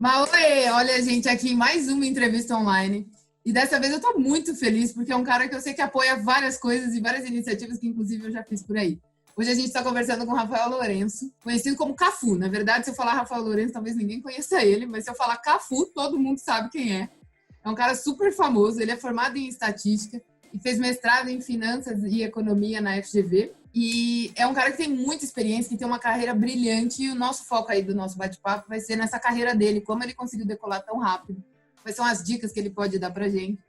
Maue, olha, gente, aqui em mais uma entrevista online. E dessa vez eu tô muito feliz, porque é um cara que eu sei que apoia várias coisas e várias iniciativas que, inclusive, eu já fiz por aí. Hoje a gente está conversando com o Rafael Lourenço, conhecido como Cafu. Na verdade, se eu falar Rafael Lourenço, talvez ninguém conheça ele, mas se eu falar Cafu, todo mundo sabe quem é. É um cara super famoso, ele é formado em estatística e fez mestrado em finanças e economia na FGV. E é um cara que tem muita experiência, que tem uma carreira brilhante, e o nosso foco aí do nosso bate-papo vai ser nessa carreira dele, como ele conseguiu decolar tão rápido, quais são as dicas que ele pode dar pra gente.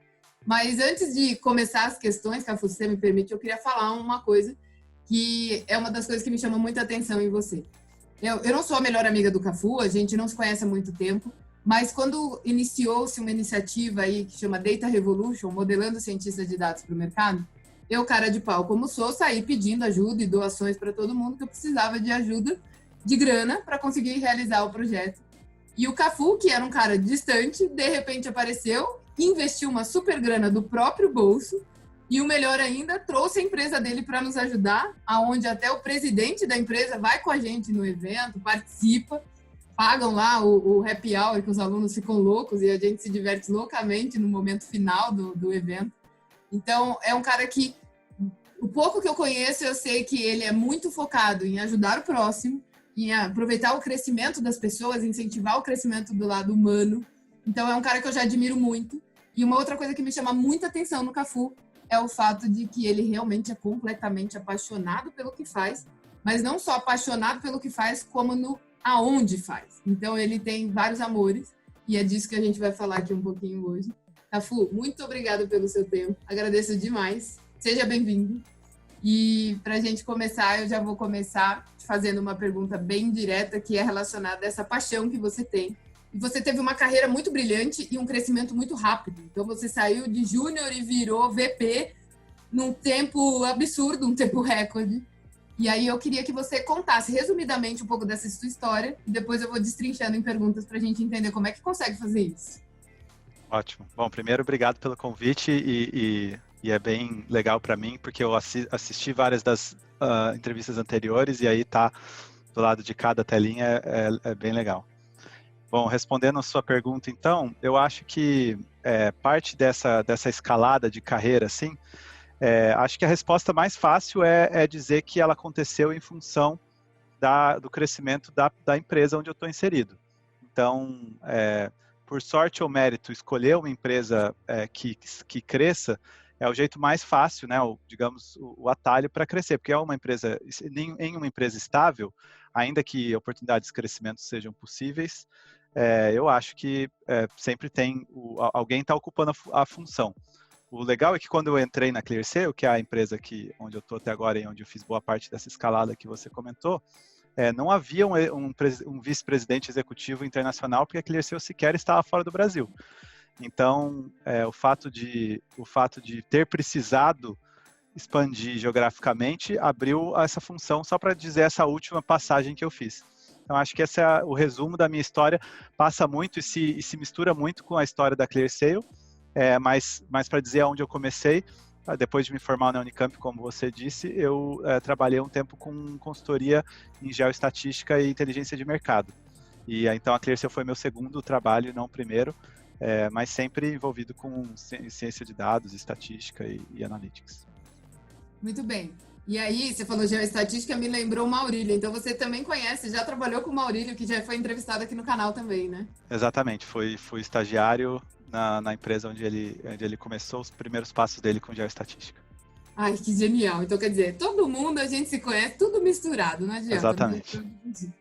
Mas antes de começar as questões, Cafu, se você me permite, eu queria falar uma coisa que é uma das coisas que me chama muita atenção em você. Eu não sou a melhor amiga do Cafu, a gente não se conhece há muito tempo, mas quando iniciou-se uma iniciativa aí que chama Data Revolution, modelando cientistas de dados para o mercado, eu, cara de pau como sou, saí pedindo ajuda e doações para todo mundo que eu precisava de ajuda de grana para conseguir realizar o projeto. E o Cafu, que era um cara distante, de repente apareceu, investiu uma super grana do próprio bolso e o melhor ainda, trouxe a empresa dele para nos ajudar, aonde até o presidente da empresa vai com a gente no evento, participa, pagam lá o happy hour, que os alunos ficam loucos e a gente se diverte loucamente no momento final do evento. Então, é um cara que, o pouco que eu conheço, eu sei que ele é muito focado em ajudar o próximo, em aproveitar o crescimento das pessoas, incentivar o crescimento do lado humano. Então, é um cara que eu já admiro muito. E uma outra coisa que me chama muita atenção no Cafu é o fato de que ele realmente é completamente apaixonado pelo que faz, mas não só apaixonado pelo que faz, como no aonde faz. Então, ele tem vários amores, e é disso que a gente vai falar aqui um pouquinho hoje. Cafu, muito obrigado pelo seu tempo. Agradeço demais. Seja bem-vindo. E para a gente começar, eu já vou começar fazendo uma pergunta bem direta, que é relacionada a essa paixão que você tem. E você teve uma carreira muito brilhante e um crescimento muito rápido. Então, você saiu de júnior e virou VP num tempo absurdo, um tempo recorde. E aí eu queria que você contasse resumidamente um pouco dessa sua história e depois eu vou destrinchando em perguntas para a gente entender como é que consegue fazer isso. Ótimo. Bom, primeiro, obrigado pelo convite e é bem legal para mim, porque eu assisti várias das entrevistas anteriores e aí tá do lado de cada telinha é bem legal. Bom, respondendo a sua pergunta, então, eu acho que parte dessa escalada de carreira, assim, acho que a resposta mais fácil é dizer que ela aconteceu em função do crescimento da empresa onde eu estou inserido. Então, por sorte ou mérito, escolher uma empresa que cresça é o jeito mais fácil, né? Digamos, o atalho para crescer, porque em uma empresa estável, ainda que oportunidades de crescimento sejam possíveis, eu acho que sempre tem alguém está ocupando a função. O legal é que quando eu entrei na ClearSale, que é a empresa onde eu estou até agora e onde eu fiz boa parte dessa escalada que você comentou, não havia um vice-presidente executivo internacional, porque a ClearSale sequer estava fora do Brasil. Então, o fato de ter precisado expandir geograficamente abriu essa função, só para dizer essa última passagem que eu fiz. Então, acho que esse é o resumo da minha história, passa muito e se mistura muito com a história da ClearSale, mas para dizer aonde eu comecei, depois de me formar na Unicamp, como você disse, eu trabalhei um tempo com consultoria em geoestatística e inteligência de mercado. E então a ClearSale foi meu segundo trabalho, não o primeiro, mas sempre envolvido com ciência de dados, estatística e analytics. Muito bem. E aí, você falou geoestatística, me lembrou o Maurílio. Então você também conhece, já trabalhou com o Maurílio, que já foi entrevistado aqui no canal também, né? Exatamente, fui estagiário na empresa onde ele começou os primeiros passos dele com geoestatística. Ai, que genial. Então, quer dizer, todo mundo, a gente se conhece, tudo misturado, não adianta. Exatamente.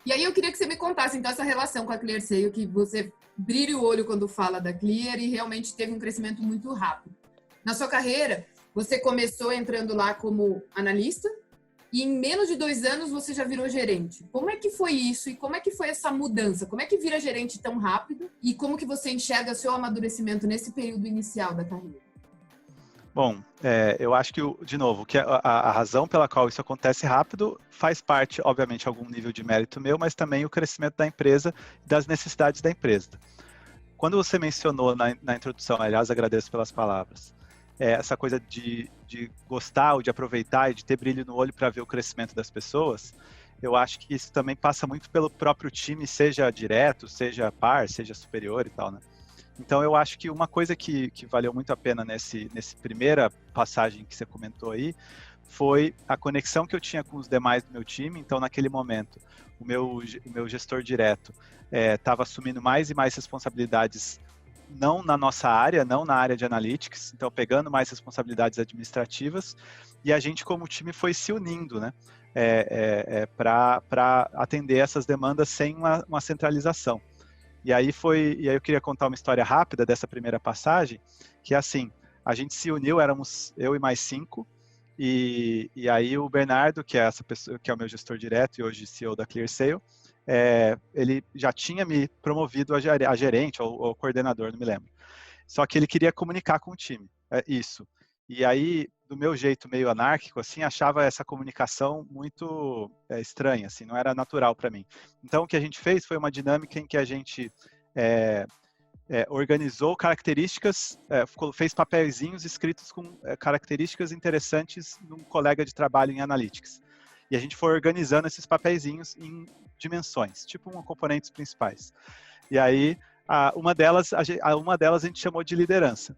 E aí eu queria que você me contasse, então, essa relação com a ClearSale, que você brilha o olho quando fala da Clear e realmente teve um crescimento muito rápido. Na sua carreira, você começou entrando lá como analista e em menos de 2 anos você já virou gerente. Como é que foi isso e como é que foi essa mudança? Como é que vira gerente tão rápido e como que você enxerga seu amadurecimento nesse período inicial da carreira? Bom, eu acho que, de novo, que a razão pela qual isso acontece rápido faz parte, obviamente, algum nível de mérito meu, mas também o crescimento da empresa e das necessidades da empresa. Quando você mencionou na introdução, aliás, agradeço pelas palavras, essa coisa de gostar ou de aproveitar e de ter brilho no olho para ver o crescimento das pessoas, eu acho que isso também passa muito pelo próprio time, seja direto, seja par, seja superior e tal, né? Então, eu acho que uma coisa que valeu muito a pena nesse primeira passagem que você comentou aí, foi a conexão que eu tinha com os demais do meu time. Então, naquele momento, o meu gestor direto estava assumindo mais e mais responsabilidades, não na nossa área, não na área de analytics, então pegando mais responsabilidades administrativas, e a gente como time foi se unindo, né, para atender essas demandas sem uma centralização. E aí eu queria contar uma história rápida dessa primeira passagem, que é assim, a gente se uniu, éramos eu e mais 5, e aí o Bernardo, que é essa pessoa, que é o meu gestor direto e hoje CEO da ClearSale, ele já tinha me promovido a gerente ou coordenador, não me lembro. Só que ele queria comunicar com o time, isso. E aí, do meu jeito meio anárquico, assim, achava essa comunicação muito estranha, assim, não era natural para mim. Então, o que a gente fez foi uma dinâmica em que a gente organizou características, fez papeizinhos escritos com características interessantes num colega de trabalho em Analytics. E a gente foi organizando esses papeizinhos em dimensões, tipo componentes principais. E aí, uma delas a gente chamou de liderança.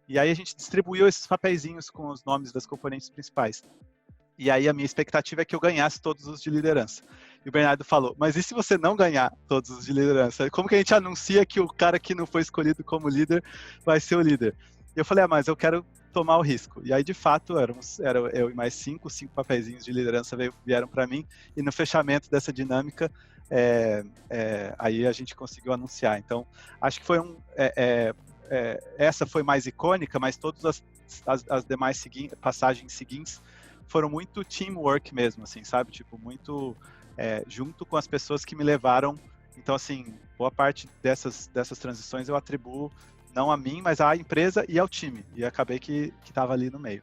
E aí a gente distribuiu esses papeizinhos com os nomes das componentes principais. E aí a minha expectativa é que eu ganhasse todos os de liderança. E o Bernardo falou, mas e se você não ganhar todos os de liderança? Como que a gente anuncia que o cara que não foi escolhido como líder vai ser o líder? E eu falei, mas eu quero tomar o risco. E aí, de fato, era eu e mais 5 papeizinhos de liderança vieram para mim. E no fechamento dessa dinâmica, aí a gente conseguiu anunciar. Então, acho que foi essa foi mais icônica, mas todas as demais passagens seguintes foram muito teamwork mesmo, assim, sabe? Tipo, muito junto com as pessoas que me levaram. Então, assim, boa parte dessas transições eu atribuo não a mim, mas à empresa e ao time. E acabei que estava ali no meio.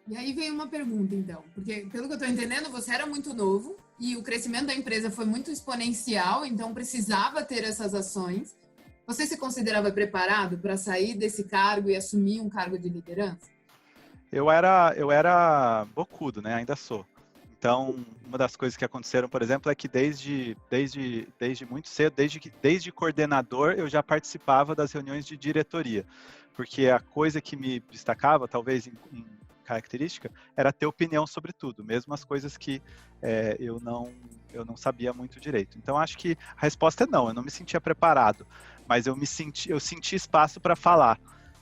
E aí vem uma pergunta, então. Porque, pelo que eu estou entendendo, você era muito novo e o crescimento da empresa foi muito exponencial, então precisava ter essas ações. Você se considerava preparado para sair desse cargo e assumir um cargo de liderança? Eu era bocudo, né? Ainda sou. Então, uma das coisas que aconteceram, por exemplo, é que desde muito cedo, desde coordenador, eu já participava das reuniões de diretoria. Porque a coisa que me destacava, talvez em característica, era ter opinião sobre tudo, mesmo as coisas que eu não sabia muito direito. Então, acho que a resposta é não, eu não me sentia preparado, mas eu senti espaço para falar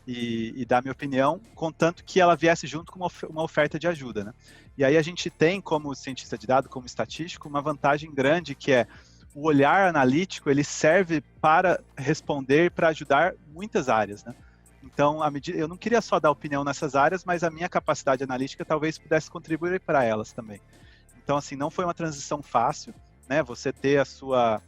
e dar minha opinião, contanto que ela viesse junto com uma oferta de ajuda, né? E aí a gente tem, como cientista de dados, como estatístico, uma vantagem grande, que é o olhar analítico, ele serve para responder, para ajudar muitas áreas, né? Então, eu não queria só dar opinião nessas áreas, mas a minha capacidade analítica talvez pudesse contribuir para elas também. Então, assim, não foi uma transição fácil, né? Você ter a sua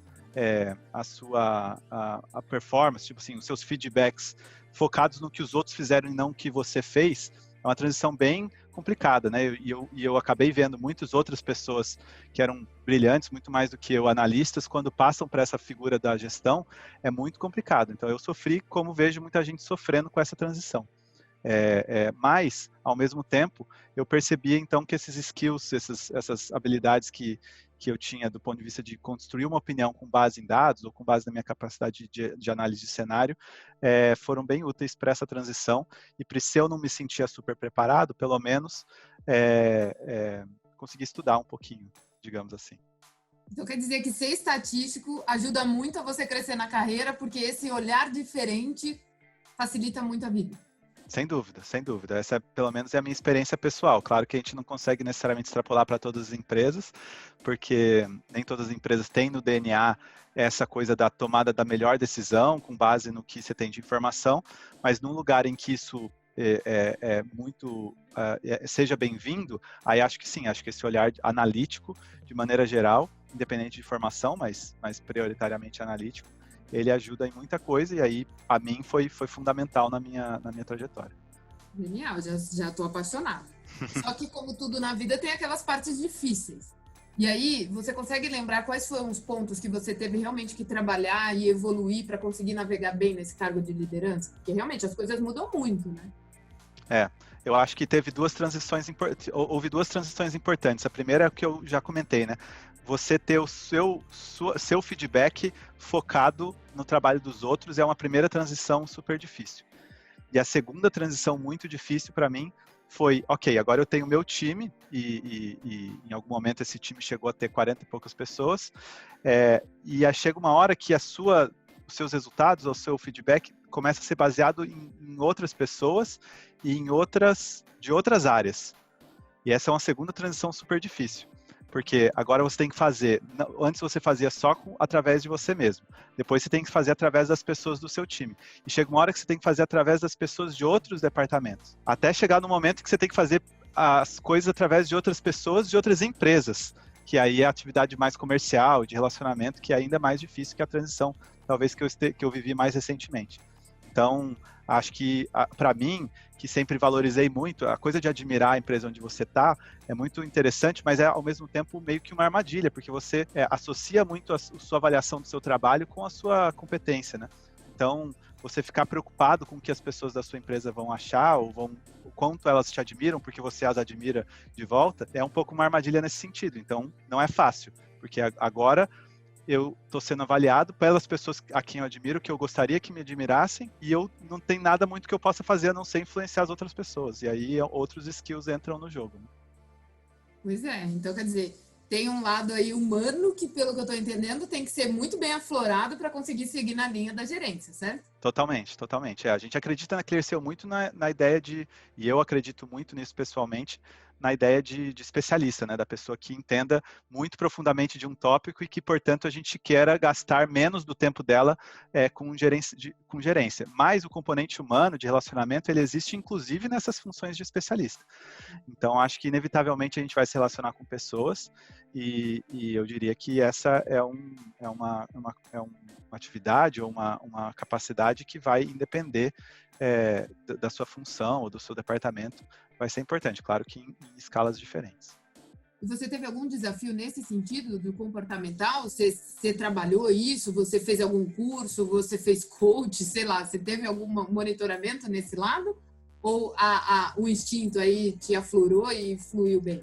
performance, tipo assim, os seus feedbacks focados no que os outros fizeram e não o que você fez, é uma transição bem complicada, né? E eu acabei vendo muitas outras pessoas que eram brilhantes, muito mais do que eu, analistas, quando passam para essa figura da gestão, é muito complicado. Então, eu sofri como vejo muita gente sofrendo com essa transição. Mas, ao mesmo tempo, eu percebia, então, que esses skills, essas habilidades que eu tinha do ponto de vista de construir uma opinião com base em dados ou com base na minha capacidade de análise de cenário, foram bem úteis para essa transição. E se eu não me sentia super preparado, pelo menos consegui estudar um pouquinho, digamos assim. Então quer dizer que ser estatístico ajuda muito a você crescer na carreira, porque esse olhar diferente facilita muito a vida. Sem dúvida, sem dúvida. Essa, pelo menos, é a minha experiência pessoal. Claro que a gente não consegue necessariamente extrapolar para todas as empresas, porque nem todas as empresas têm no DNA essa coisa da tomada da melhor decisão, com base no que você tem de informação, mas num lugar em que isso seja bem-vindo, aí acho que sim, acho que esse olhar analítico, de maneira geral, independente de informação, mas prioritariamente analítico, ele ajuda em muita coisa, e aí, a mim, foi fundamental na minha trajetória. Genial, já estou apaixonada. Só que, como tudo na vida, tem aquelas partes difíceis. E aí, você consegue lembrar quais foram os pontos que você teve realmente que trabalhar e evoluir para conseguir navegar bem nesse cargo de liderança? Porque, realmente, as coisas mudam muito, né? Eu acho que houve duas transições importantes. A primeira é o que eu já comentei, né? você ter o seu feedback focado no trabalho dos outros é uma primeira transição super difícil. E a segunda transição muito difícil para mim foi, ok, agora eu tenho meu time, e em algum momento esse time chegou a ter 40 e poucas pessoas, e aí chega uma hora que os seus resultados, ou o seu feedback começa a ser baseado em outras pessoas e de outras áreas. E essa é uma segunda transição super difícil. Porque agora você tem que fazer, antes você fazia só através de você mesmo, depois você tem que fazer através das pessoas do seu time. E chega uma hora que você tem que fazer através das pessoas de outros departamentos. Até chegar no momento que você tem que fazer as coisas através de outras pessoas, de outras empresas, que aí é a atividade mais comercial, de relacionamento, que é ainda mais difícil que a transição, talvez que eu vivi mais recentemente. Então, acho que, para mim, que sempre valorizei muito, a coisa de admirar a empresa onde você está é muito interessante, mas é, ao mesmo tempo, meio que uma armadilha, porque você associa muito a sua avaliação do seu trabalho com a sua competência, né? Então, você ficar preocupado com o que as pessoas da sua empresa vão achar, ou o quanto elas te admiram, porque você as admira de volta, é um pouco uma armadilha nesse sentido. Então, não é fácil, porque agora eu estou sendo avaliado pelas pessoas a quem eu admiro, que eu gostaria que me admirassem, e eu não tenho nada muito que eu possa fazer a não ser influenciar as outras pessoas. E aí outros skills entram no jogo. Né? Pois é, então quer dizer, tem um lado aí humano que, pelo que eu estou entendendo, tem que ser muito bem aflorado para conseguir seguir na linha da gerência, certo? Totalmente, totalmente. A gente acredita na Clearseal muito na ideia e eu acredito muito nisso pessoalmente, na ideia de especialista, né? Da pessoa que entenda muito profundamente de um tópico e que, portanto, a gente queira gastar menos do tempo dela com gerência. Mas o componente humano de relacionamento, ele existe inclusive nessas funções de especialista. Então, acho que inevitavelmente a gente vai se relacionar com pessoas e eu diria que essa é uma atividade ou uma capacidade que vai independer da sua função ou do seu departamento, vai ser importante, claro que em escalas diferentes. E você teve algum desafio nesse sentido do comportamental? Você trabalhou isso? Você fez algum curso? Você fez coach? Sei lá, você teve algum monitoramento nesse lado? Ou o instinto aí te aflorou e fluiu bem?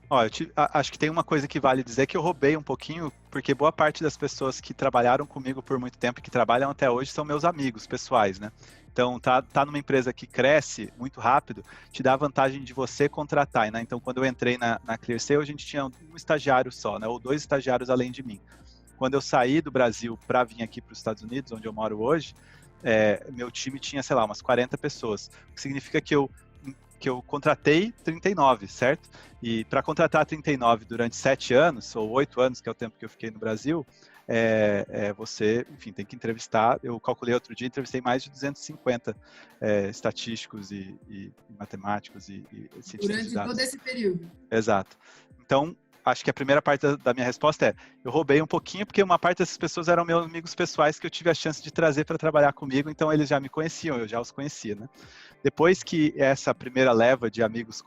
Olha, acho que tem uma coisa que vale dizer que eu roubei um pouquinho, porque boa parte das pessoas que trabalharam comigo por muito tempo e que trabalham até hoje são meus amigos pessoais, né? Então, tá numa empresa que cresce muito rápido, te dá a vantagem de você contratar, né? Então, quando eu entrei na Clearseal, a gente tinha um estagiário só, né? Ou 2 estagiários além de mim. Quando eu saí do Brasil para vir aqui para os Estados Unidos, onde eu moro hoje, meu time tinha, sei lá, umas 40 pessoas. O que significa que eu contratei 39, certo? E para contratar 39 durante 7 anos, ou 8 anos, que é o tempo que eu fiquei no Brasil, você, enfim, tem que entrevistar. Eu calculei outro dia, entrevistei mais de 250 estatísticos e matemáticos e cientistas de dados. Durante todo esse período. Exato. Então, acho que a primeira parte da minha resposta eu roubei um pouquinho, porque uma parte dessas pessoas eram meus amigos pessoais que eu tive a chance de trazer para trabalhar comigo, então eles já me conheciam, eu já os conhecia, né? Depois que essa primeira leva de amigos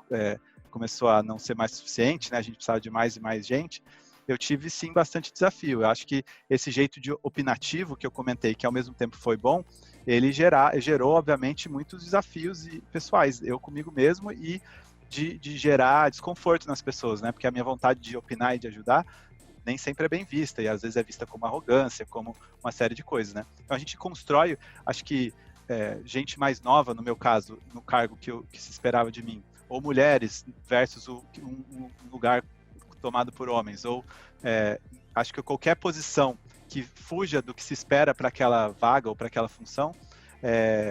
começou a não ser mais suficiente, né? A gente precisava de mais e mais gente, eu tive sim bastante desafio. Eu acho que esse jeito de opinativo que eu comentei, que ao mesmo tempo foi bom, ele gerou, obviamente, muitos desafios pessoais, eu comigo mesmo e de gerar desconforto nas pessoas, né? Porque a minha vontade de opinar e de ajudar nem sempre é bem vista, e às vezes é vista como arrogância, como uma série de coisas, né? Então a gente constrói, acho que gente mais nova, no meu caso, no cargo que se esperava de mim, ou mulheres versus um lugar tomado por homens, ou acho que qualquer posição que fuja do que se espera para aquela vaga ou para aquela função,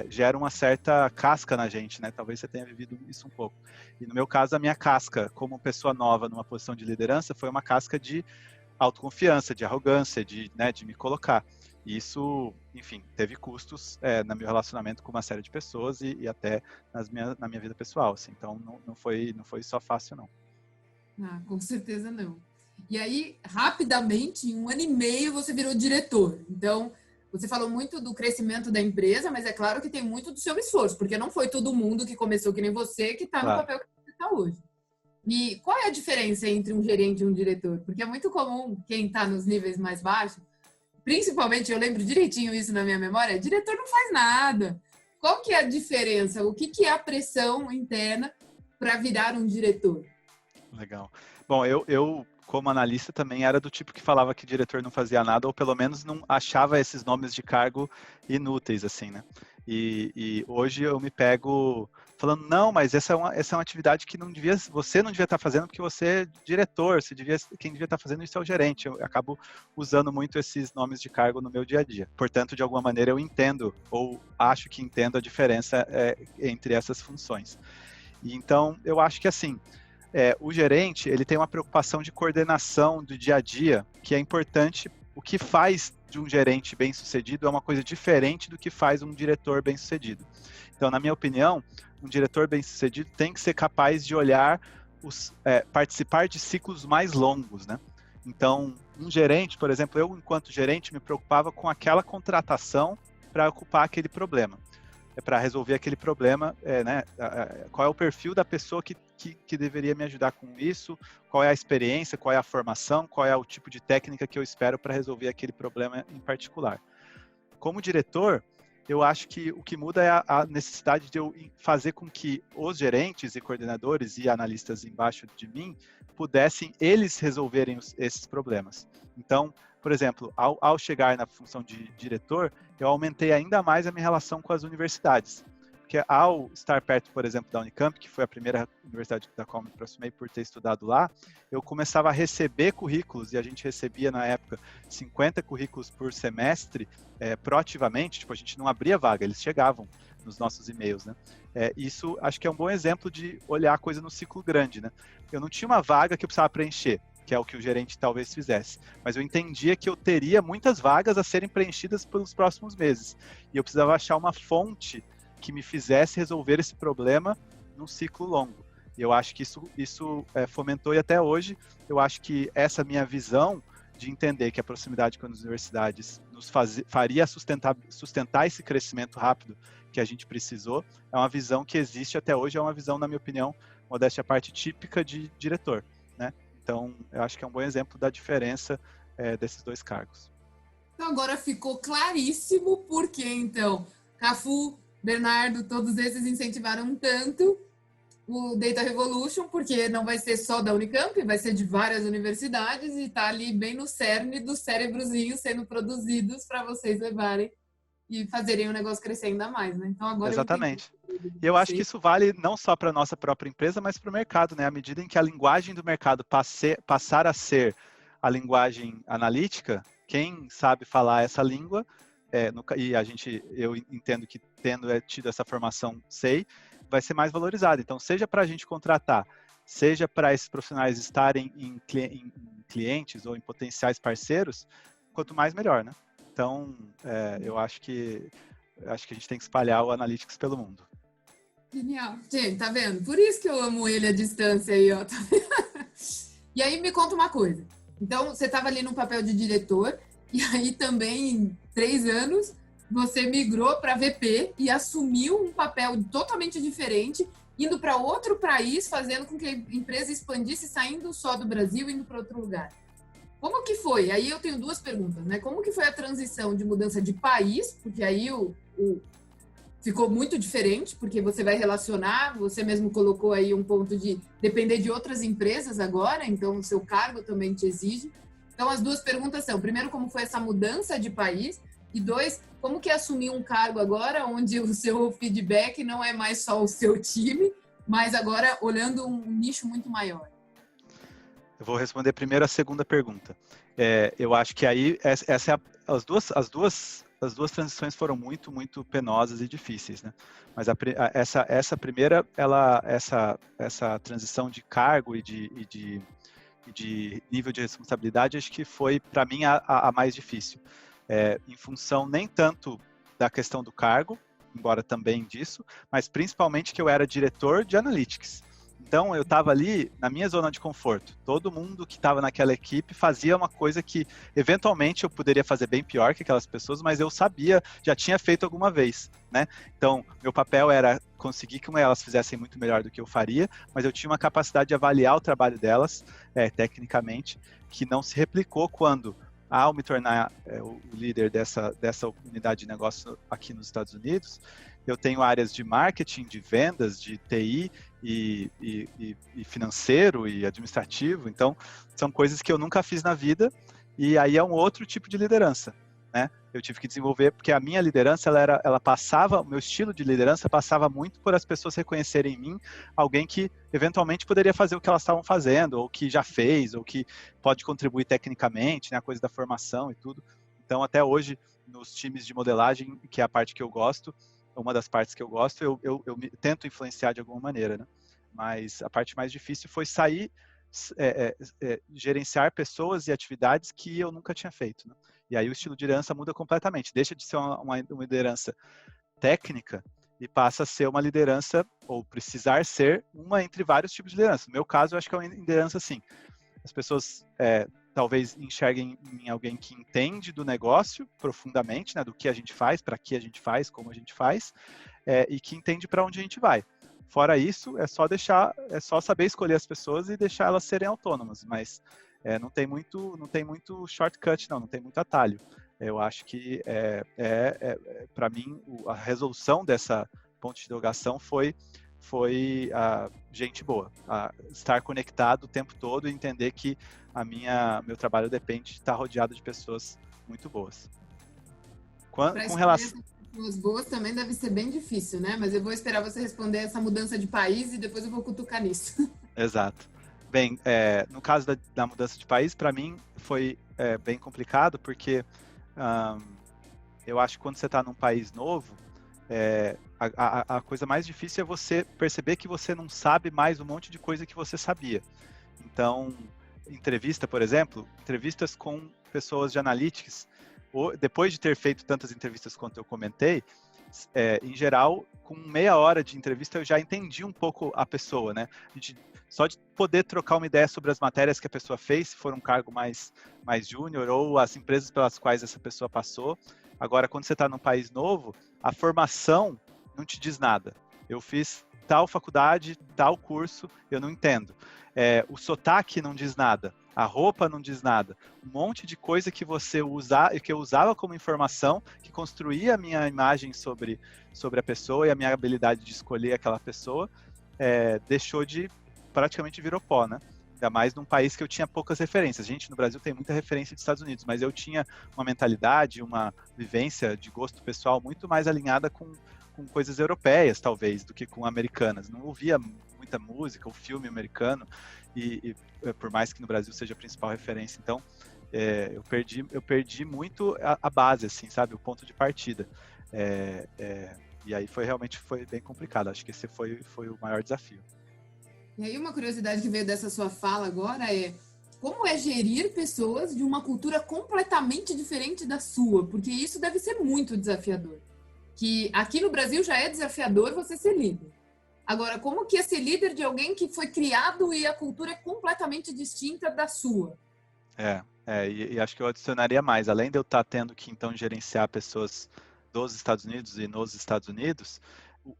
gera uma certa casca na gente, né? Talvez você tenha vivido isso um pouco. E no meu caso, a minha casca, como pessoa nova numa posição de liderança, foi uma casca de autoconfiança, de arrogância, de me colocar. E isso, enfim, teve custos no meu relacionamento com uma série de pessoas e até na minha vida pessoal. Assim. Então, não foi só fácil, não. Ah, com certeza não. E aí, rapidamente, em 1 ano e meio, você virou diretor. Então, você falou muito do crescimento da empresa, mas é claro que tem muito do seu esforço, porque não foi todo mundo que começou que nem você que está no papel que você está hoje. E qual é a diferença entre um gerente e um diretor? Porque é muito comum quem está nos níveis mais baixos, principalmente, eu lembro direitinho isso na minha memória, diretor não faz nada. Qual que é a diferença? O que é a pressão interna para virar um diretor? Legal. Bom, eu como analista, também era do tipo que falava que o diretor não fazia nada, ou pelo menos não achava esses nomes de cargo inúteis, assim, né? E hoje eu me pego falando, não, mas essa é uma atividade que você não devia estar fazendo porque você é diretor, quem devia estar fazendo isso é o gerente. Eu acabo usando muito esses nomes de cargo no meu dia a dia. Portanto, de alguma maneira eu entendo, ou acho que entendo a diferença entre essas funções. E então, eu acho que assim, o gerente ele tem uma preocupação de coordenação do dia a dia, que é importante. O que faz de um gerente bem-sucedido é uma coisa diferente do que faz um diretor bem-sucedido. Então, na minha opinião, um diretor bem-sucedido tem que ser capaz de olhar, participar de ciclos mais longos, né? Então, um gerente, por exemplo, eu, enquanto gerente, me preocupava com aquela contratação para ocupar aquele problema. Para resolver aquele problema, né? Qual é o perfil da pessoa que deveria me ajudar com isso, qual é a experiência, qual é a formação, qual é o tipo de técnica que eu espero para resolver aquele problema em particular. Como diretor, eu acho que o que muda é a necessidade de eu fazer com que os gerentes e coordenadores e analistas embaixo de mim pudessem eles resolverem esses problemas. Então, por exemplo, ao chegar na função de diretor, eu aumentei ainda mais a minha relação com as universidades. Porque ao estar perto, por exemplo, da Unicamp, que foi a primeira universidade da qual me aproximei por ter estudado lá, eu começava a receber currículos, e a gente recebia na época 50 currículos por semestre, proativamente, tipo, a gente não abria vaga, eles chegavam nos nossos e-mails, né? Isso acho que é um bom exemplo de olhar a coisa no ciclo grande, né? Eu não tinha uma vaga que eu precisava preencher, que é o que o gerente talvez fizesse. Mas eu entendia que eu teria muitas vagas a serem preenchidas pelos próximos meses. E eu precisava achar uma fonte que me fizesse resolver esse problema num ciclo longo. E eu acho que isso fomentou, e até hoje, eu acho que essa minha visão de entender que a proximidade com as universidades nos faria sustentar esse crescimento rápido que a gente precisou, é uma visão que existe até hoje, é uma visão, na minha opinião, modéstia à parte, típica de diretor, né? Então, eu acho que é um bom exemplo da diferença desses dois cargos. Então, agora ficou claríssimo por que, então, Cafu, Bernardo, todos esses incentivaram tanto o Data Revolution, porque não vai ser só da Unicamp, vai ser de várias universidades e está ali bem no cerne dos cérebrozinhos sendo produzidos para vocês levarem e fazerem o negócio crescer ainda mais, né? Então, agora exatamente. E eu acho que isso vale não só para a nossa própria empresa, mas para o mercado, né? À medida em que a linguagem do mercado passar a ser a linguagem analítica, quem sabe falar essa língua, eu entendo que tendo tido essa formação, vai ser mais valorizado. Então, seja para a gente contratar, seja para esses profissionais estarem em clientes ou em potenciais parceiros, quanto mais melhor, né? Então, eu acho que a gente tem que espalhar o Analytics pelo mundo. Genial. Gente, tá vendo? Por isso que eu amo ele à distância aí, ó. E aí, me conta uma coisa. Então, você estava ali no papel de diretor, e aí também, em 3 anos, você migrou para VP e assumiu um papel totalmente diferente, indo para outro país, fazendo com que a empresa expandisse, saindo só do Brasil, indo para outro lugar. Como que foi? Aí eu tenho 2 perguntas, né? Como que foi a transição de mudança de país? Porque aí ficou muito diferente, porque você vai relacionar, você mesmo colocou aí um ponto de depender de outras empresas agora, então o seu cargo também te exige. Então as 2 perguntas são, primeiro, como foi essa mudança de país? E 2, como que é assumir um cargo agora onde o seu feedback não é mais só o seu time, mas agora olhando um nicho muito maior? Eu vou responder primeiro a segunda pergunta. Eu acho que aí as duas transições foram muito, muito penosas e difíceis, né? Mas essa primeira, essa transição de cargo e de nível de responsabilidade, acho que foi, para mim, a mais difícil. Em função nem tanto da questão do cargo, embora também disso, mas principalmente que eu era diretor de Analytics. Então, eu estava ali na minha zona de conforto. Todo mundo que estava naquela equipe fazia uma coisa que, eventualmente, eu poderia fazer bem pior que aquelas pessoas, mas eu sabia, já tinha feito alguma vez, né? Então, meu papel era conseguir que elas fizessem muito melhor do que eu faria, mas eu tinha uma capacidade de avaliar o trabalho delas, tecnicamente, que não se replicou quando, ao me tornar o líder dessa unidade de negócio aqui nos Estados Unidos, eu tenho áreas de marketing, de vendas, de TI, e financeiro e administrativo. Então, são coisas que eu nunca fiz na vida, e aí é um outro tipo de liderança, né? Eu tive que desenvolver, porque a minha liderança, ela passava, o meu estilo de liderança passava muito por as pessoas reconhecerem em mim alguém que eventualmente poderia fazer o que elas estavam fazendo, ou que já fez, ou que pode contribuir tecnicamente, né? A coisa da formação e tudo. Então, até hoje, nos times de modelagem, que é a parte que eu gosto, uma das partes que eu gosto, eu tento influenciar de alguma maneira, né? Mas a parte mais difícil foi sair, gerenciar pessoas e atividades que eu nunca tinha feito, né? E aí o estilo de liderança muda completamente. Deixa de ser uma liderança técnica e passa a ser uma liderança, ou precisar ser, uma entre vários tipos de liderança. No meu caso, eu acho que é uma liderança assim. As pessoas talvez enxerguem em alguém que entende do negócio profundamente, né, do que a gente faz, para que a gente faz, como a gente faz, e que entende para onde a gente vai. Fora isso, é só saber escolher as pessoas e deixar elas serem autônomas, mas não tem muito shortcut, não tem muito atalho. Eu acho que, para mim, a resolução dessa ponte de interrogação foi a gente boa, a estar conectado o tempo todo e entender que meu trabalho depende de estar rodeado de pessoas muito boas. Com relação a pessoas boas também deve ser bem difícil, né? Mas eu vou esperar você responder essa mudança de país e depois eu vou cutucar nisso. Exato. Bem, no caso da mudança de país, para mim foi bem complicado, porque eu acho que quando você está num país novo, a coisa mais difícil é você perceber que você não sabe mais um monte de coisa que você sabia. Então, entrevista, por exemplo, entrevistas com pessoas de analytics, depois de ter feito tantas entrevistas quanto eu comentei, em geral, com meia hora de entrevista eu já entendi um pouco a pessoa, né? Só de poder trocar uma ideia sobre as matérias que a pessoa fez, se for um cargo mais júnior, ou as empresas pelas quais essa pessoa passou. Agora, quando você está num país novo, a formação não te diz nada. Eu fiz tal faculdade, tal curso, eu não entendo. O sotaque não diz nada. A roupa não diz nada. Um monte de coisa que que eu usava como informação, que construía a minha imagem sobre a pessoa e a minha habilidade de escolher aquela pessoa, deixou de, praticamente virou pó, né? Ainda mais num país que eu tinha poucas referências. A gente no Brasil tem muita referência dos Estados Unidos, mas eu tinha uma mentalidade, uma vivência de gosto pessoal muito mais alinhada com coisas europeias, talvez, do que com americanas. Não ouvia muita música ou filme americano, e por mais que no Brasil seja a principal referência. Então, eu perdi muito a base, assim, sabe? O ponto de partida. E aí realmente foi bem complicado. Acho que esse foi o maior desafio. E aí uma curiosidade que veio dessa sua fala agora é como é gerir pessoas de uma cultura completamente diferente da sua? Porque isso deve ser muito desafiador. Que aqui no Brasil já é desafiador você ser líder. Agora, como que é ser líder de alguém que foi criado e a cultura é completamente distinta da sua? E acho que eu adicionaria mais. Além de eu estar tendo que, então, gerenciar pessoas dos Estados Unidos e nos Estados Unidos,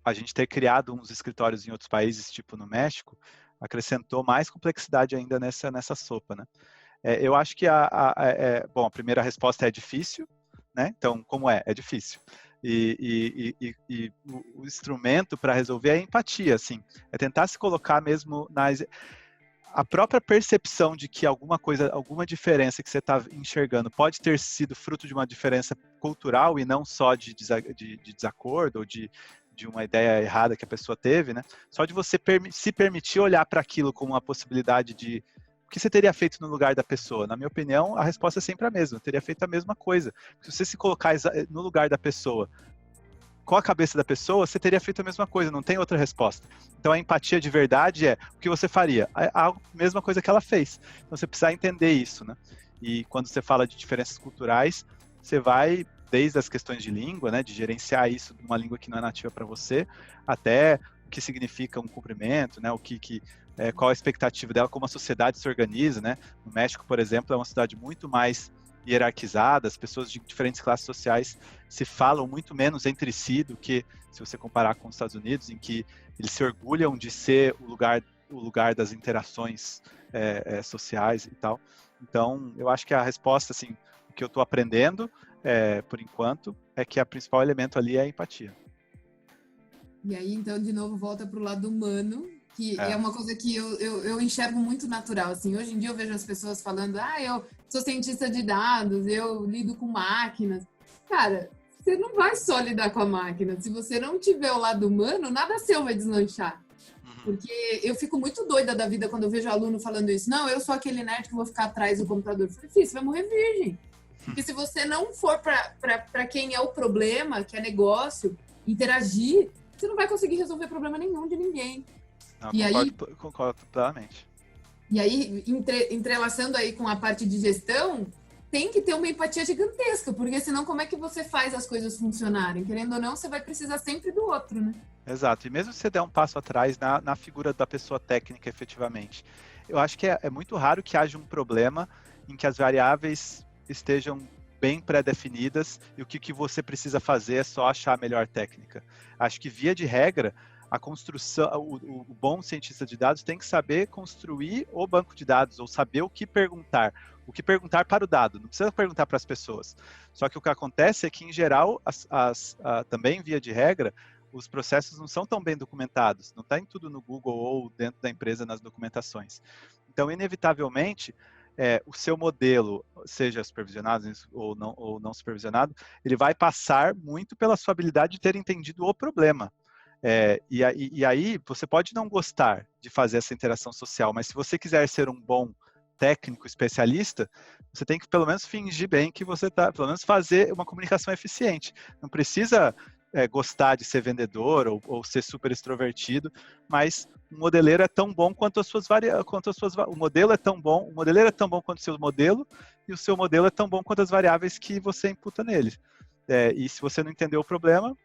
a gente ter criado uns escritórios em outros países, tipo no México, acrescentou mais complexidade ainda nessa sopa, né? Eu acho que bom, a primeira resposta é difícil, né? Então, como é? É difícil. E o instrumento para resolver é a empatia, assim. É tentar se colocar mesmo a própria percepção de que alguma diferença que você está enxergando pode ter sido fruto de uma diferença cultural e não só de desacordo ou de uma ideia errada que a pessoa teve, né? Só de você se permitir olhar para aquilo como uma possibilidade de o que você teria feito no lugar da pessoa? Na minha opinião, a resposta é sempre a mesma. Eu teria feito a mesma coisa. Se você se colocar no lugar da pessoa, com a cabeça da pessoa, você teria feito a mesma coisa, não tem outra resposta. Então, a empatia de verdade é o que você faria? A mesma coisa que ela fez. Então, você precisa entender isso, né? E quando você fala de diferenças culturais, você vai desde as questões de língua, né, de gerenciar isso numa língua que não é nativa para você, até o que significa um cumprimento, né, qual a expectativa dela, como a sociedade se organiza, né? No México, por exemplo, é uma cidade muito mais hierarquizada, as pessoas de diferentes classes sociais se falam muito menos entre si do que se você comparar com os Estados Unidos, em que eles se orgulham de ser o lugar das interações sociais e tal. Então, eu acho que a resposta, assim, o que eu estou aprendendo, por enquanto, é que o principal elemento ali é a empatia. E aí, então, de novo, volta para o lado humano, que é uma coisa que eu enxergo muito natural, assim. Hoje em dia eu vejo as pessoas falando, eu sou cientista de dados, eu lido com máquinas. Cara, você não vai só lidar com a máquina. Se você não tiver o lado humano, nada seu vai deslanchar. Porque eu fico muito doida da vida quando eu vejo aluno falando isso. Não, eu sou aquele nerd que vou ficar atrás do computador. Eu falei, filho, você vai morrer virgem. Porque se você não for para quem é o problema, que é negócio, interagir, você não vai conseguir resolver problema nenhum de ninguém. Não, E concordo plenamente. E aí, entrelaçando aí com a parte de gestão, tem que ter uma empatia gigantesca, porque senão como é que você faz as coisas funcionarem? Querendo ou não, você vai precisar sempre do outro, né? Exato, e mesmo se você der um passo atrás na figura da pessoa técnica efetivamente, eu acho que é muito raro que haja um problema em que as variáveis estejam bem pré-definidas e o que você precisa fazer é só achar a melhor técnica. Acho que, via de regra, a construção, o bom cientista de dados tem que saber construir o banco de dados, ou saber o que perguntar para o dado, não precisa perguntar para as pessoas. Só que o que acontece é que, em geral, também, via de regra, os processos não são tão bem documentados, não está em tudo no Google ou dentro da empresa nas documentações. Então, inevitavelmente, o seu modelo, seja supervisionado ou não supervisionado, ele vai passar muito pela sua habilidade de ter entendido o problema. E aí, você pode não gostar de fazer essa interação social, mas se você quiser ser um bom técnico, especialista, você tem que pelo menos fingir bem que você está, pelo menos fazer uma comunicação eficiente. Não precisa gostar de ser vendedor ou ser super extrovertido, mas o modeleiro é tão bom quanto as suas o modelo é tão bom, o modeleiro é tão bom quanto o seu modelo, e o seu modelo é tão bom quanto as variáveis que você imputa nele. E se você não entender o problema,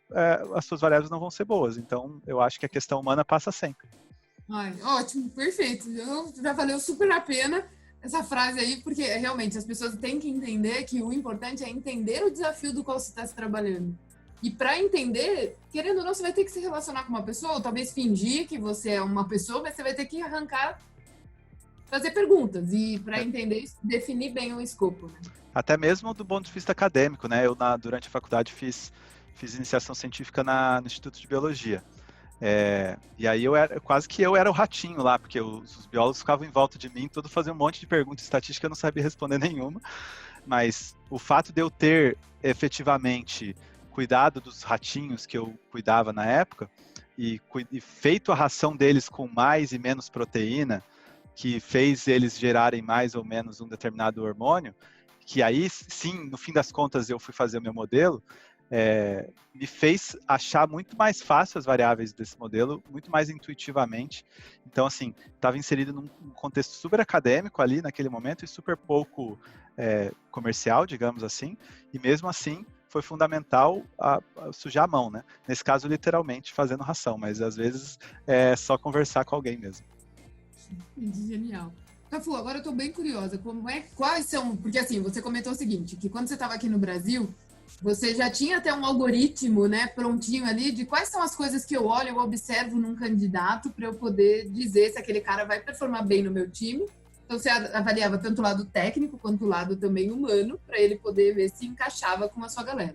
as suas variáveis não vão ser boas. Então, eu acho que a questão humana passa sempre. Ai, ótimo, perfeito. Já valeu super a pena essa frase aí, porque realmente as pessoas têm que entender que o importante é entender o desafio do qual você está se trabalhando. E para entender, querendo ou não, você vai ter que se relacionar com uma pessoa, ou talvez fingir que você é uma pessoa, mas você vai ter que fazer perguntas. E para entender, definir bem o escopo, né? Até mesmo do ponto de vista acadêmico, né? Eu, durante a faculdade, fiz iniciação científica no Instituto de Biologia. E aí quase que eu era o ratinho lá, porque os biólogos ficavam em volta de mim, todo fazia um monte de perguntas estatísticas, eu não sabia responder nenhuma. Mas o fato de eu ter efetivamente cuidado dos ratinhos que eu cuidava na época e feito a ração deles com mais e menos proteína, que fez eles gerarem mais ou menos um determinado hormônio, que aí sim, no fim das contas, eu fui fazer o meu modelo, me fez achar muito mais fácil as variáveis desse modelo, muito mais intuitivamente. Então, assim, estava inserido num contexto super acadêmico ali naquele momento e super pouco comercial, digamos assim, e mesmo assim foi fundamental a sujar a mão, né? Nesse caso, literalmente, fazendo ração, mas às vezes é só conversar com alguém mesmo. Genial. Cafu, agora eu tô bem curiosa, quais são, porque assim, você comentou o seguinte, que quando você estava aqui no Brasil, você já tinha até um algoritmo, né, prontinho ali, de quais são as coisas que eu olho, eu observo num candidato para eu poder dizer se aquele cara vai performar bem no meu time. Então você avaliava tanto o lado técnico quanto o lado também humano, para ele poder ver se encaixava com a sua galera.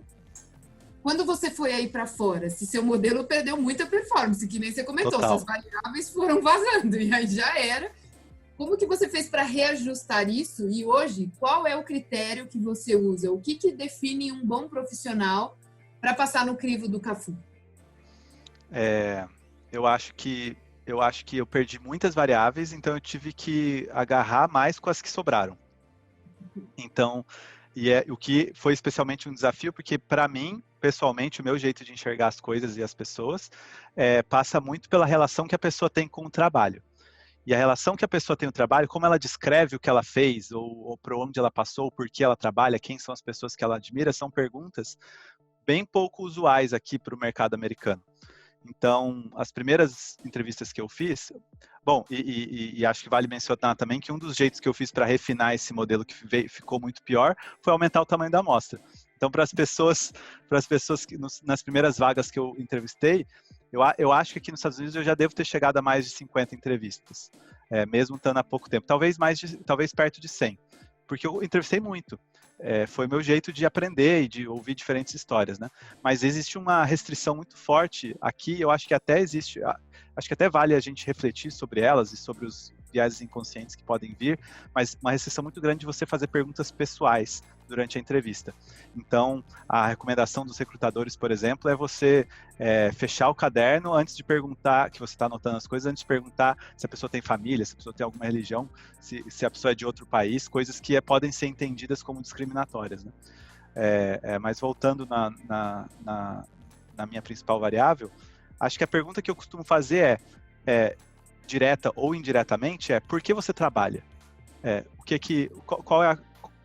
Quando você foi aí para fora, se seu modelo perdeu muita performance, que nem você comentou, Total. suas variáveis foram vazando, e aí já era. Como que você fez para reajustar isso? E hoje, qual é o critério que você usa? O que define um bom profissional para passar no crivo do Cafu? Eu acho que eu perdi muitas variáveis, então eu tive que agarrar mais com as que sobraram. Então, o que foi especialmente um desafio, porque para mim, pessoalmente, o meu jeito de enxergar as coisas e as pessoas passa muito pela relação que a pessoa tem com o trabalho. E a relação que a pessoa tem no trabalho, como ela descreve o que ela fez, ou para onde ela passou, por que ela trabalha, quem são as pessoas que ela admira, são perguntas bem pouco usuais aqui para o mercado americano. Então, as primeiras entrevistas que eu fiz, bom, e acho que vale mencionar também que um dos jeitos que eu fiz para refinar esse modelo que ficou muito pior foi aumentar o tamanho da amostra. Então, para as pessoas que nas primeiras vagas que eu entrevistei, eu acho que aqui nos Estados Unidos eu já devo ter chegado a mais de 50 entrevistas, mesmo estando há pouco tempo. Talvez perto de 100, porque eu entrevistei muito. foi o meu jeito de aprender e de ouvir diferentes histórias, né? Mas existe uma restrição muito forte aqui, eu acho que até existe, acho que até vale a gente refletir sobre elas e sobre os viéses inconscientes que podem vir, mas uma restrição muito grande de você fazer perguntas pessoais durante a entrevista. Então, a recomendação dos recrutadores, por exemplo, é você fechar o caderno antes de perguntar, que você está anotando as coisas, antes de perguntar se a pessoa tem família, se a pessoa tem alguma religião, se a pessoa é de outro país, coisas que podem ser entendidas como discriminatórias, né? Mas voltando na minha principal variável, acho que a pergunta que eu costumo fazer direta ou indiretamente, por que você trabalha? Qual é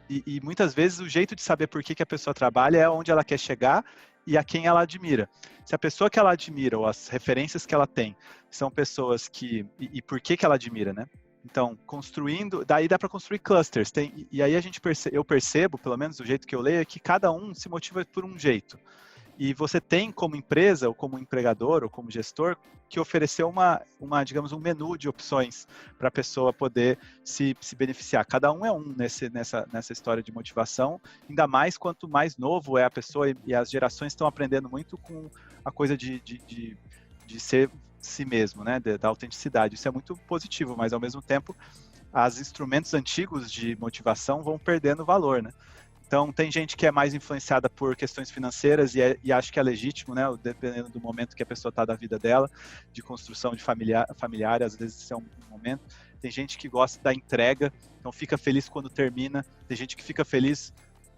e muitas vezes o jeito de saber por que a pessoa trabalha é onde ela quer chegar e a quem ela admira. Se a pessoa que ela admira ou as referências que ela tem são pessoas que... E por que ela admira, né? Então, daí dá para construir clusters. E aí eu percebo, pelo menos do jeito que eu leio, é que cada um se motiva por um jeito. E você tem, como empresa, ou como empregador, ou como gestor, que oferecer digamos, um menu de opções para a pessoa poder se beneficiar. Cada um é nessa história de motivação, ainda mais quanto mais novo é a pessoa e as gerações estão aprendendo muito com a coisa de ser si mesmo, né? Da autenticidade. Isso é muito positivo, mas ao mesmo tempo, os instrumentos antigos de motivação vão perdendo valor, né? Então, tem gente que é mais influenciada por questões financeiras e acho que é legítimo, né? Dependendo do momento que a pessoa está da vida dela, de construção de familiar, às vezes isso é um momento. Tem gente que gosta da entrega, então fica feliz quando termina. Tem gente que fica feliz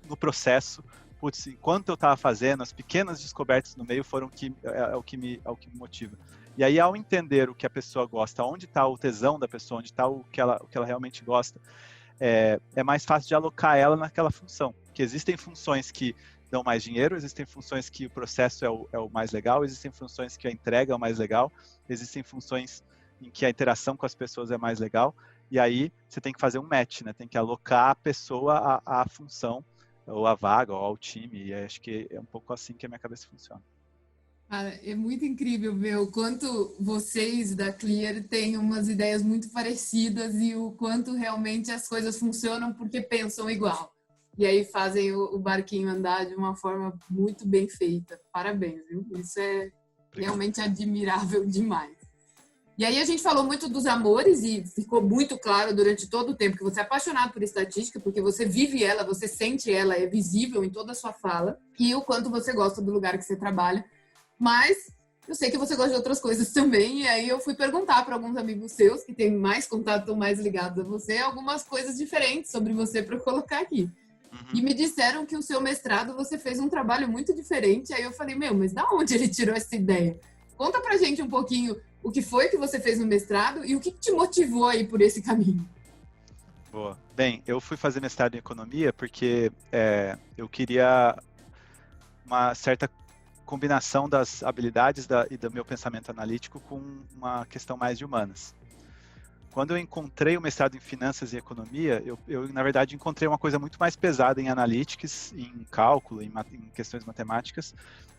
no processo. Putz, enquanto eu estava fazendo, as pequenas descobertas no meio foram o que me motiva. E aí, ao entender o que a pessoa gosta, onde está o tesão da pessoa, onde está o que ela realmente gosta, é mais fácil de alocar ela naquela função. Porque existem funções que dão mais dinheiro, existem funções que o processo é o mais legal, existem funções que a entrega é o mais legal, existem funções em que a interação com as pessoas é mais legal, e aí você tem que fazer um match, né? Tem que alocar a pessoa à função, ou à vaga, ou ao time, e acho que é um pouco assim que a minha cabeça funciona. Cara, é muito incrível ver o quanto vocês da Clear têm umas ideias muito parecidas e o quanto realmente as coisas funcionam porque pensam igual. E aí fazem o barquinho andar de uma forma muito bem feita. Parabéns, viu? Isso é realmente admirável demais. E aí a gente falou muito dos amores e ficou muito claro durante todo o tempo que você é apaixonado por estatística, porque você vive ela, você sente ela, é visível em toda a sua fala, e o quanto você gosta do lugar que você trabalha. Mas eu sei que você gosta de outras coisas também, e aí eu fui perguntar para alguns amigos seus, que têm mais contato, estão mais ligados a você, algumas coisas diferentes sobre você para colocar aqui. E me disseram que o seu mestrado você fez um trabalho muito diferente. Aí eu falei, mas da onde ele tirou essa ideia? Conta pra gente um pouquinho o que foi que você fez no mestrado e o que te motivou aí por esse caminho. Boa. Bem, eu fui fazer mestrado em economia porque eu queria uma certa combinação das habilidades e do meu pensamento analítico com uma questão mais de humanas. Quando eu encontrei o mestrado em finanças e economia, eu na verdade encontrei uma coisa muito mais pesada em analytics, em cálculo, em questões matemáticas,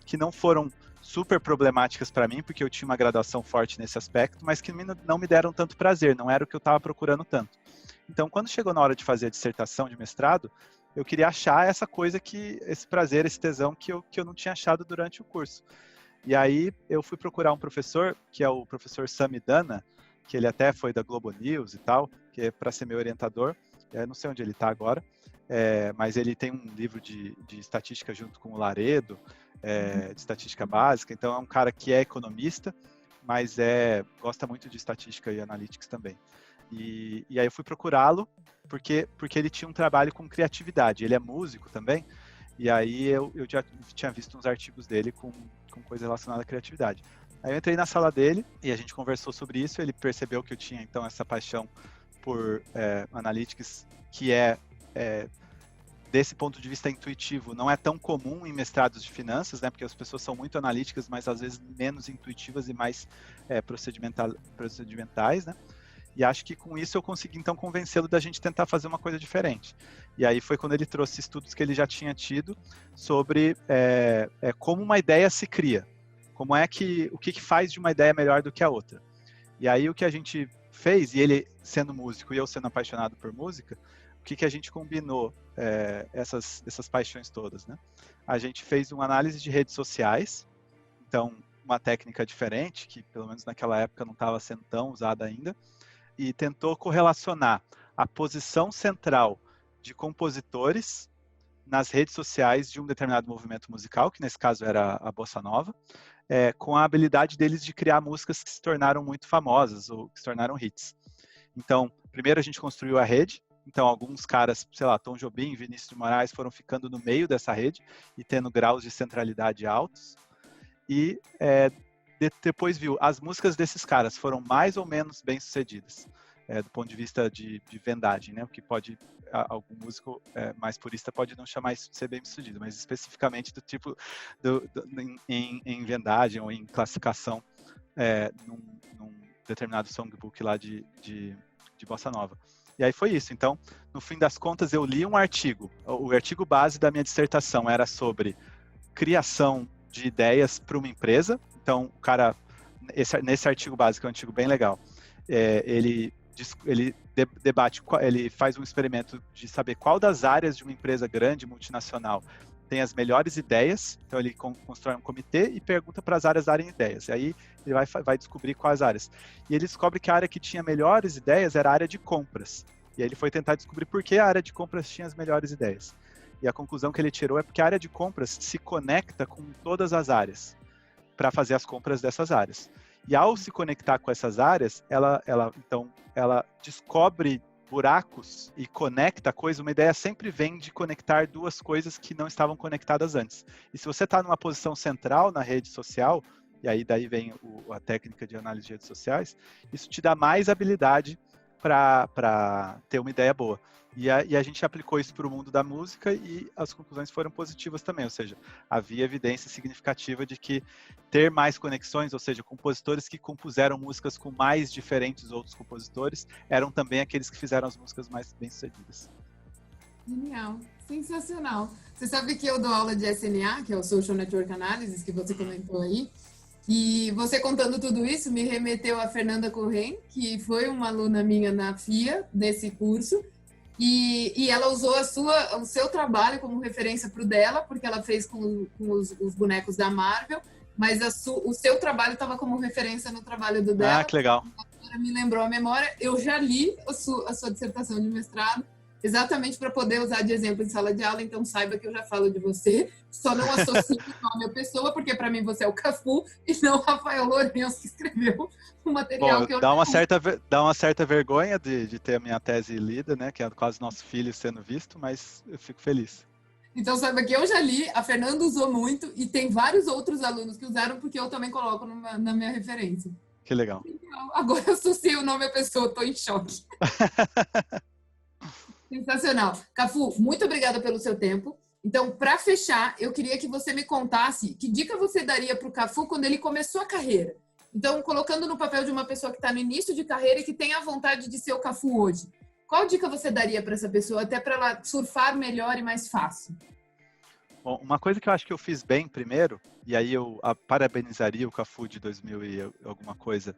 que não foram super problemáticas para mim, porque eu tinha uma graduação forte nesse aspecto, mas que não me deram tanto prazer, não era o que eu estava procurando tanto. Então, quando chegou na hora de fazer a dissertação de mestrado, eu queria achar essa coisa esse prazer, esse tesão que eu não tinha achado durante o curso. E aí eu fui procurar um professor, que é o professor Sami Dana, que ele até foi da Globo News e tal, que é para ser meu orientador. Eu não sei onde ele está agora, mas ele tem um livro de estatística junto com o Laredo, de estatística básica. Então é um cara que é economista, mas gosta muito de estatística e analytics também. E aí eu fui procurá-lo porque ele tinha um trabalho com criatividade. Ele é músico também, e aí eu já tinha visto uns artigos dele com coisa relacionada à criatividade. Aí eu entrei na sala dele e a gente conversou sobre isso. Ele percebeu que eu tinha, então, essa paixão por analytics, que desse ponto de vista intuitivo, não é tão comum em mestrados de finanças, né? Porque as pessoas são muito analíticas, mas às vezes menos intuitivas e mais procedimentais, né? E acho que com isso eu consegui, então, convencê-lo da gente tentar fazer uma coisa diferente. E aí foi quando ele trouxe estudos que ele já tinha tido sobre como uma ideia se cria. O que faz de uma ideia melhor do que a outra. E aí o que a gente fez, e ele sendo músico e eu sendo apaixonado por música, o que a gente combinou essas paixões todas, né? A gente fez uma análise de redes sociais, então uma técnica diferente, que pelo menos naquela época não estava sendo tão usada ainda, e tentou correlacionar a posição central de compositores nas redes sociais de um determinado movimento musical, que nesse caso era a Bossa Nova, com a habilidade deles de criar músicas que se tornaram muito famosas ou que se tornaram hits. Então, primeiro a gente construiu a rede, então alguns caras, sei lá, Tom Jobim, Vinícius de Moraes foram ficando no meio dessa rede e tendo graus de centralidade altos, e depois viu, as músicas desses caras foram mais ou menos bem sucedidas, do ponto de vista de vendagem, né? O que pode, algum músico mais purista pode não chamar isso de ser bem sucedido, mas especificamente do tipo, em vendagem ou em classificação num determinado songbook lá de Bossa Nova. E aí foi isso. Então, no fim das contas, eu li um artigo. O artigo base da minha dissertação era sobre criação de ideias para uma empresa. Então, o cara, nesse artigo base, que é um artigo bem legal, ele debate, ele faz um experimento de saber qual das áreas de uma empresa grande, multinacional, tem as melhores ideias. Então, ele constrói um comitê e pergunta para as áreas darem ideias. E aí, ele vai descobrir quais áreas. E ele descobre que a área que tinha melhores ideias era a área de compras. E aí, ele foi tentar descobrir por que a área de compras tinha as melhores ideias. E a conclusão que ele tirou é porque a área de compras se conecta com todas as áreas para fazer as compras dessas áreas. E ao se conectar com essas áreas, ela descobre buracos e conecta coisas. Uma ideia sempre vem de conectar duas coisas que não estavam conectadas antes. E se você está numa posição central na rede social, e aí daí vem a técnica de análise de redes sociais, isso te dá mais habilidade para ter uma ideia boa. E a gente aplicou isso para o mundo da música e as conclusões foram positivas também, ou seja, havia evidência significativa de que ter mais conexões, ou seja, compositores que compuseram músicas com mais diferentes outros compositores, eram também aqueles que fizeram as músicas mais bem-sucedidas. Genial, sensacional. Você sabe que eu dou aula de SNA, que é o Social Network Analysis, que você comentou aí, e você contando tudo isso me remeteu a Fernanda Corrêa, que foi uma aluna minha na FIA, nesse curso, e ela usou o seu trabalho como referência para o dela, porque ela fez com os bonecos da Marvel, mas o seu trabalho estava como referência no trabalho do dela. Ah, que legal. Agora me lembrou a memória. Eu já li a sua dissertação de mestrado, exatamente para poder usar de exemplo em sala de aula, então saiba que eu já falo de você, só não associe o nome à pessoa, porque para mim você é o Cafu e não o Rafael Lourenço, que escreveu o material. Bom, que eu dá uma certa vergonha de ter a minha tese lida, né, que é quase nosso filho sendo visto, mas eu fico feliz. Então saiba que eu já li, a Fernanda usou muito e tem vários outros alunos que usaram, porque eu também coloco na minha referência. Que legal. Então, agora eu associei o nome à pessoa, estou em choque. Sensacional. Cafu, muito obrigada pelo seu tempo. Então, para fechar, eu queria que você me contasse que dica você daria para o Cafu quando ele começou a carreira. Então, colocando no papel de uma pessoa que está no início de carreira e que tem a vontade de ser o Cafu hoje. Qual dica você daria para essa pessoa, até para ela surfar melhor e mais fácil? Bom, uma coisa que eu acho que eu fiz bem primeiro, e aí eu parabenizaria o Cafu de 2000 e alguma coisa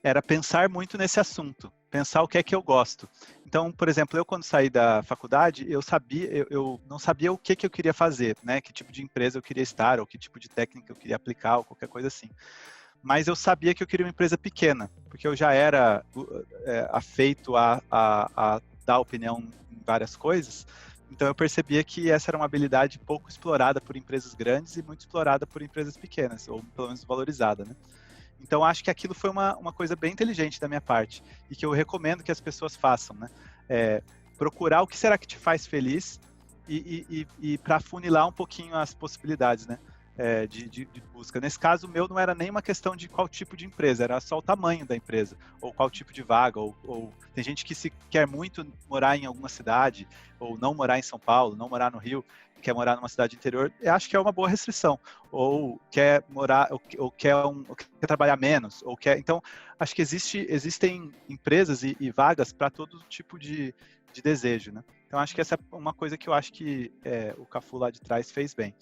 era pensar muito nesse assunto, pensar o que é que eu gosto. Então, por exemplo, eu quando saí da faculdade, eu não sabia o que eu queria fazer, né? Que tipo de empresa eu queria estar, ou que tipo de técnica eu queria aplicar, ou qualquer coisa assim. Mas eu sabia que eu queria uma empresa pequena, porque eu já era afeito a dar opinião em várias coisas. Então eu percebia que essa era uma habilidade pouco explorada por empresas grandes e muito explorada por empresas pequenas, ou pelo menos valorizada, né? Então acho que aquilo foi uma coisa bem inteligente da minha parte e que eu recomendo que as pessoas façam, né? Procurar o que será que te faz feliz e para funilar um pouquinho as possibilidades, né? De busca. Nesse caso, o meu não era nem uma questão de qual tipo de empresa, era só o tamanho da empresa, ou qual tipo de vaga, ou tem gente que se quer muito morar em alguma cidade, ou não morar em São Paulo, não morar no Rio, quer morar numa cidade interior, eu acho que é uma boa restrição, ou quer morar, ou quer trabalhar menos, então, acho que existem empresas e vagas para todo tipo de desejo, né? Então, acho que essa é uma coisa que eu acho que o Cafu lá de trás fez bem.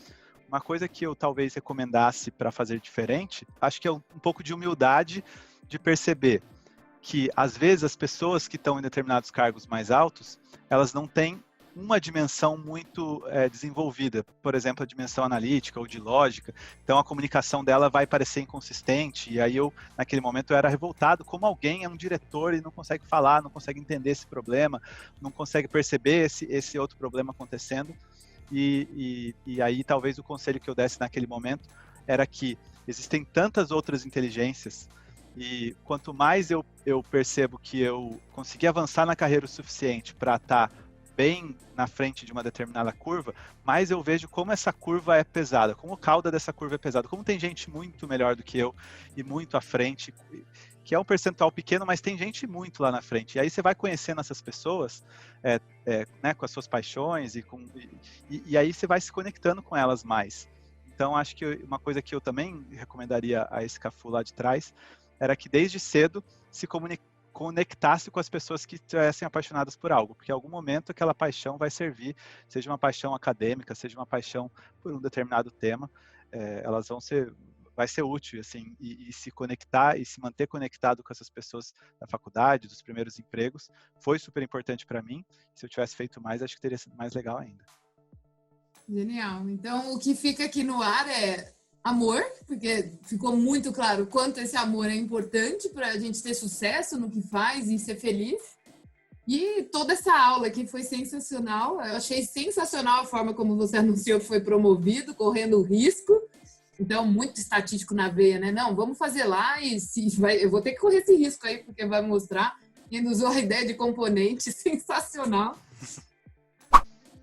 Uma coisa que eu talvez recomendasse para fazer diferente, acho que é um pouco de humildade de perceber. que, às vezes, as pessoas que estão em determinados cargos mais altos, elas não têm uma dimensão muito desenvolvida, por exemplo, a dimensão analítica ou de lógica, então a comunicação dela vai parecer inconsistente, e aí eu, naquele momento, eu era revoltado, como alguém é um diretor e não consegue falar, não consegue entender esse problema, não consegue perceber esse outro problema acontecendo, e aí talvez o conselho que eu desse naquele momento era que existem tantas outras inteligências, e quanto mais eu percebo que eu consegui avançar na carreira o suficiente para estar bem na frente de uma determinada curva, mais eu vejo como essa curva é pesada, como o cauda dessa curva é pesado, como tem gente muito melhor do que eu e muito à frente, que é um percentual pequeno, mas tem gente muito lá na frente. E aí você vai conhecendo essas pessoas, né, com as suas paixões e aí você vai se conectando com elas mais. Então, acho que uma coisa que eu também recomendaria a esse Cafu lá de trás era que desde cedo se conectasse com as pessoas que estivessem apaixonadas por algo, porque em algum momento aquela paixão vai servir, seja uma paixão acadêmica, seja uma paixão por um determinado tema, vai ser útil, assim, e se conectar e se manter conectado com essas pessoas da faculdade, dos primeiros empregos, foi super importante para mim. Se eu tivesse feito mais, acho que teria sido mais legal ainda. Genial. Então, o que fica aqui no ar é amor, porque ficou muito claro quanto esse amor é importante para a gente ter sucesso no que faz e ser feliz. E toda essa aula aqui foi sensacional. Eu achei sensacional a forma como você anunciou que foi promovido, correndo risco. Então, muito estatístico na veia, né? Não, vamos fazer lá e eu vou ter que correr esse risco aí, porque vai mostrar. E ele usou a ideia de componente, sensacional.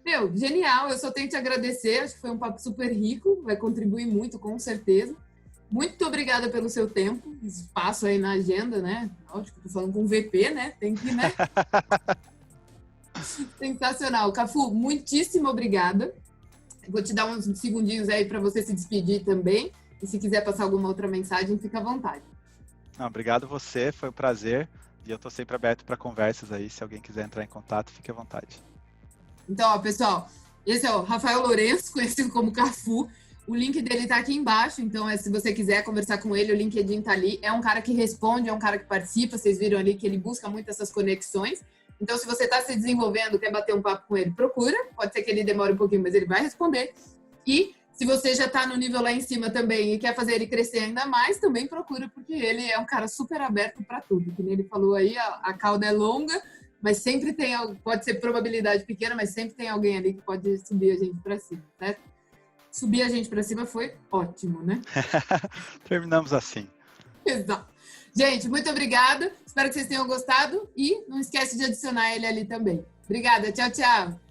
Meu, genial, eu só tenho que te agradecer, acho que foi um papo super rico, vai contribuir muito, com certeza. Muito obrigada pelo seu tempo, espaço aí na agenda, né? Lógico, tô falando com o VP, né? Tem que, né? Sensacional. Cafu, muitíssimo obrigada. Vou te dar uns segundinhos aí para você se despedir também. E se quiser passar alguma outra mensagem, fica à vontade. Não, obrigado você, foi um prazer. E eu tô sempre aberto para conversas aí, se alguém quiser entrar em contato, fique à vontade. Então, ó, pessoal, esse é o Rafael Lourenço, conhecido como Cafu. O link dele tá aqui embaixo, então se você quiser conversar com ele, o LinkedIn tá ali. É um cara que responde, é um cara que participa, vocês viram ali que ele busca muito essas conexões. Então, se você está se desenvolvendo, quer bater um papo com ele, procura. Pode ser que ele demore um pouquinho, mas ele vai responder. E se você já está no nível lá em cima também e quer fazer ele crescer ainda mais, também procura, porque ele é um cara super aberto para tudo. Como ele falou aí, a cauda é longa, mas sempre tem, pode ser probabilidade pequena, mas sempre tem alguém ali que pode subir a gente para cima, certo? Subir a gente para cima foi ótimo, né? Terminamos assim. Exato. Gente, muito obrigada. Espero que vocês tenham gostado e não esquece de adicionar ele ali também. Obrigada. Tchau, tchau.